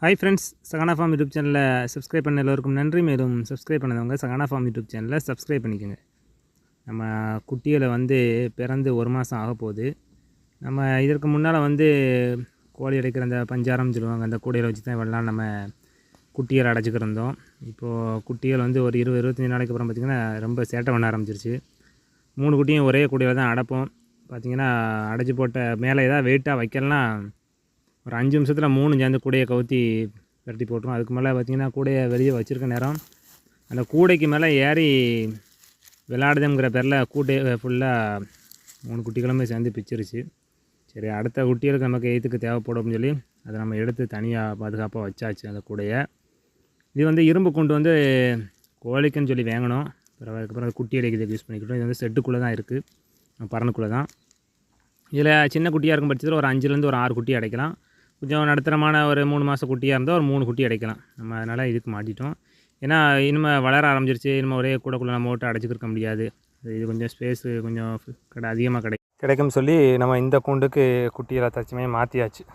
Hi friends, Sahana form YouTube சேனலில் subscribe பண்ண எல்லோருக்கும் நன்றி. மேலும் சப்ஸ்கிரைப் பண்ணதவங்க சகானா ஃபார்ம் யூடியூப் சேனலில் சப்ஸ்கிரைப் பண்ணிக்கோங்க. நம்ம குட்டிகளை பிறந்து 1 மாதம் ஆக போகுது. நம்ம இதற்கு முன்னால் கோழி அடைக்கிற அந்த பஞ்சாரம்னு சொல்லுவாங்க, அந்த கூடையில் வச்சு தான் இவெல்லாம் நம்ம குட்டிகளை அடைச்சிக்கிருந்தோம். இப்போது குட்டிகள் ஒரு 20-25 நாளைக்கு அப்புறம் பார்த்திங்கன்னா ரொம்ப சேட்டை பண்ண ஆரம்பிச்சிருச்சு. 3 குட்டியும் ஒரே கூடையில் தான் அடைப்போம். பார்த்திங்கன்னா அடைச்சி போட்ட மேலே ஏதாவது வெயிட்டாக வைக்கலாம், ஒரு 5 நிமிஷத்தில் 3 சேர்ந்து கூடையை கவுத்தி விரட்டி போட்டுரும். அதுக்கு மேலே பார்த்திங்கன்னா கூடையை வெளியே வச்சுருக்க நேரம் அந்த கூடைக்கு மேலே ஏறி விளாடுதுங்கிற பேரில் கூட்டையை ஃபுல்லாக 3 குட்டிகளுமே சேர்ந்து பிச்சிருச்சு. சரி, அடுத்த குட்டிகளுக்கு நமக்கு எய்த்துக்கு தேவைப்படும் சொல்லி அதை நம்ம எடுத்து தனியாக பாதுகாப்பாக வச்சாச்சு அந்த கூடையை. இது இரும்பு கூண்டு கோழிக்குன்னு சொல்லி வாங்கணும். அதுக்கப்புறம் குட்டி அடைக்கிறதுக்கு யூஸ் பண்ணிக்கிட்டோம். இது செட்டுக்குள்ளே தான் இருக்குது, பறனுக்குள்ளே தான். இதில் சின்ன குட்டியாக இருக்கும் பட்சத்தில் ஒரு 5லேருந்து ஒரு 6 குட்டி அடைக்கலாம். கொஞ்சம் நடுத்தரமான ஒரு 3 மாத குட்டியாக இருந்தால் ஒரு 3 குட்டி அடைக்கலாம். நம்ம அதனால் இதுக்கு மாட்டிட்டோம். ஏன்னா இனிமேல் வளர ஆரம்பிச்சிருச்சு. இனிமேல் ஒரே கூடக்குள்ளே நம்ம ஓட்டு அடைச்சிக்கிருக்க முடியாது. இது கொஞ்சம் ஸ்பேஸு கொஞ்சம் அதிகமாக கிடைக்கும் சொல்லி நம்ம இந்த கூண்டுக்கு குட்டிகளை தற்சமயம் மாற்றியாச்சு.